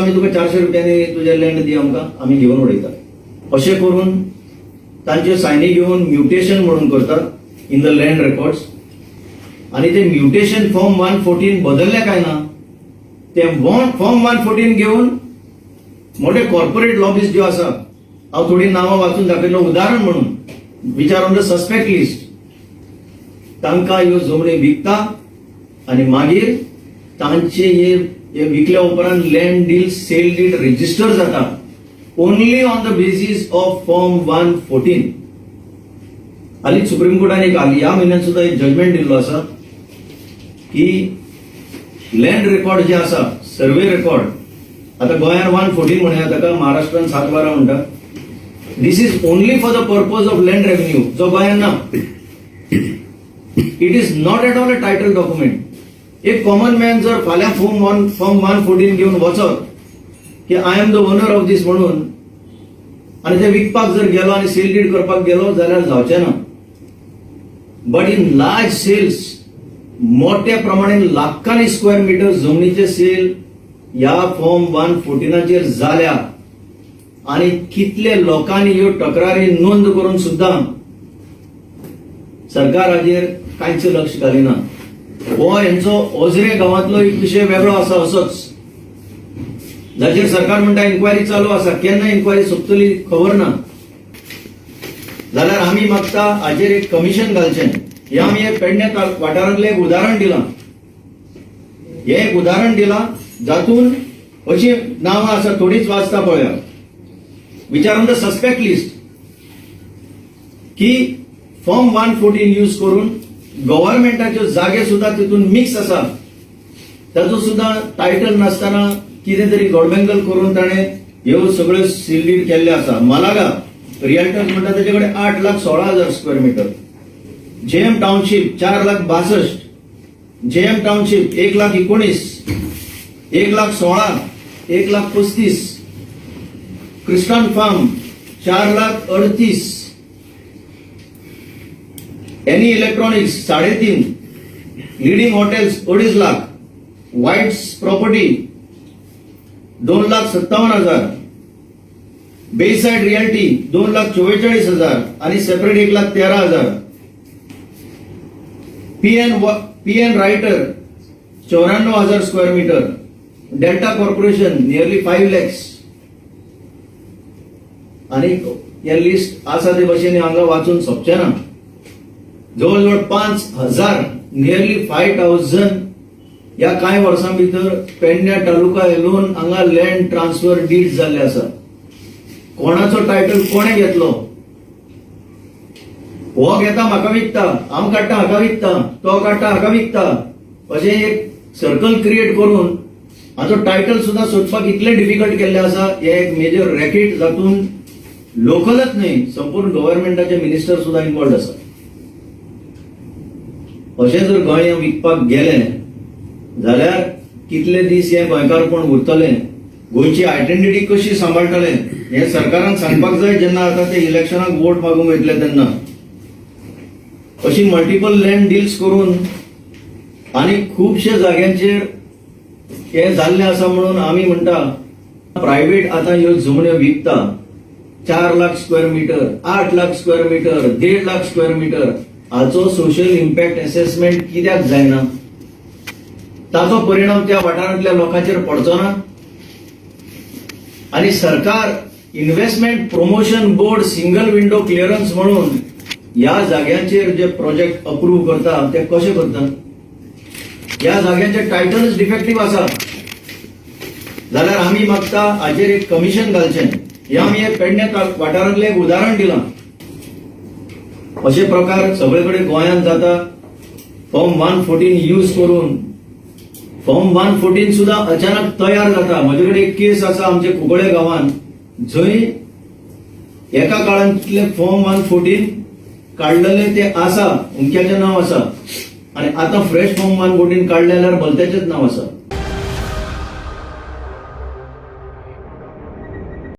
आम्ही तुका 400 रुपयांनी तुझे लँड दी आमकां आम्ही घेवन उडयता अशें करून तांचे सायनी घेवन म्युटेशन म्हणून करतात इन द लँड रेकॉर्ड्स आणि ते म्युटेशन फॉर्म 114 बदलले काय ना ते फॉर्म 114 घेऊन मोठे कॉर्पोरेट लॉबीज ज्यो आसा हांव थोडी नावां वाचून दाखयलो उदाहरण म्हणून विचार ऑन द सस्पेक्ट लिस्ट तांकां ह्यो जमनी विकता आणि मागीर तांचे हे विकल्या उपरांत land deal sale deed register जाता only on the basis of form 114. हालींच सुप्रीम कोर्टान एक ह्या म्हयन्यात सुद्धा एक जजमेंट दिल्लो आसा की लँड रेकॉर्ड जे आसा सर्वे रेकॉर्ड आता गोंयान 114 म्हणया ताका महाराष्ट्रान 712 म्हणटा this is only for the purpose of land revenue जो गोंयान ना it is not at all a title document एक कॉमन मॅन जर फाल्यां फॉर्म 114 घेऊन वचत की I am the owner of this म्हणून आणि ते विकपाक जर गेलो आणि सेल डीड करपाक गेलो जाल्यार जावचें ना बट इन लार्ज सेल्स मोठ्या प्रमाणात लाखांनी स्क्वेअर मीटर जमनीचे सेल या फॉर्म 114 झाल्या आणि कितले लोकांनी ह्यो तक्रारी नोंद करून सुद्धा सरकार हाजेर कांयच लक्ष घालिना हो यांचो ओझरे गांवांतलो एक विषय वेगळो आसा असोच जाचेर सरकार म्हणटा इन्क्वायरी चालू आसा केन्ना इन्क्वायरी सोंपतली खबर ना जाल्यार आमी मागता हाजेर एक कमिशन घालचें हे आमी एक पेडणे वाठारांतलें एक उदाहरण दिलां हे एक उदाहरण दिलां जातून अशी नावां आसा थोडीच वाचता पळया विचार ऑन द सस्पेक्ट लिस्ट की फॉर्म 114 यूज करून गव्हर्नमेंटाच्यो जागे सुद्धा तितून मिक्स आसा ताचो सुद्धा टायटल नासतना कितें तरी गडमेंगल करून ताणें ह्यो सगळ्यो सील केल्ले आसा मालागा रियल्टर्स म्हणटा ताचे कडेन 8,16,000 square metre JM township 4,62,000 JM township 1,19,000 1,16,000 1,35,000 Kristen farm 4,38,000 एनी electronics 3.5 leading hotels 2.5 whites property 2,57,000 bayside realty 2,44,000 आणि separate 1,13,000 PN writer 94,000 square metre delta corporation nearly 5 lakhs आणि हे लिस्ट आसा ते भशेन हांगा वाचून सोंपचें ना जवळजवळ 5,000 नियरली 5,000 या कांय वर्सां भितर पेडण्या तालुका एलोन हांगा लँड ट्रान्सफर डीड जाल्ले आसा कोणाचो टायटल कोणे घेतलो हो घेता म्हाका विकता हांव काडटा हाका विकता तो काडटा हाका विकता अशें एक सर्कल क्रिएट करून हाचो टायटल सुद्धा सोदपाक इतले डिफिकल्ट केल्ले आसा हे एक मेजर रॅकेट जातून लोकलच न्ही संपूर्ण गव्हर्नमेंटाचे मिनिस्टर सुद्धा इन्वॉल्ड आसा अशें जर गोंय विकपाक गेले जाल्यार कितले दीस हे गोंयकारपण उरतलें गोंयची आयडेंटिटी कशी सांबाळटले हे सरकारान सांगपाक जाय जेन्ना आता ते इलेक्शनाक वोट मागूंक वयतले तेन्ना अशी मल्टिपल लँड डील्स करून आणि खूपशे जाग्यांचेर हे जाल्ले आसा म्हणून आमी म्हणटा प्रायव्हेट आता ह्यो जमण्यो विकता 4 lakh square metre 8 lakh square metre 1.5 lakh square metre हाचो सोशल इम्पॅक्ट असेसमेंट कित्याक जायना ताचो परिणाम त्या वाठारांतल्या लोकांचेर पडचो ना आणि सरकार investment promotion board single window clearance म्हणून या जाग्यांचेर जे प्रोजेक्ट अप्रूव्ह करता ते कशे करता या जाग्यांचे टायटल्स डिफेक्टिव्ह आसा जाल्यार आमी मागता हाजेर एक कमिशन घालचें हे आमी एक पेडणे वाठारांतलें एक उदाहरण दिलां अशे प्रकार सगळे कडेन गोंयांत जाता फॉर्म 114 यूज करून फॉर्म 114 सुद्धा अचानक तयार जाता म्हजे कडेन एक केस आसा आमचे कुंकळे गांवांत जंय एका काळांतले फॉर्म 114 काडलेले ते आसा उमक्याचें नांव आसा आणि आता फ्रेश फॉर्म 114 काडले जाल्यार भलत्याचेच नांव आसा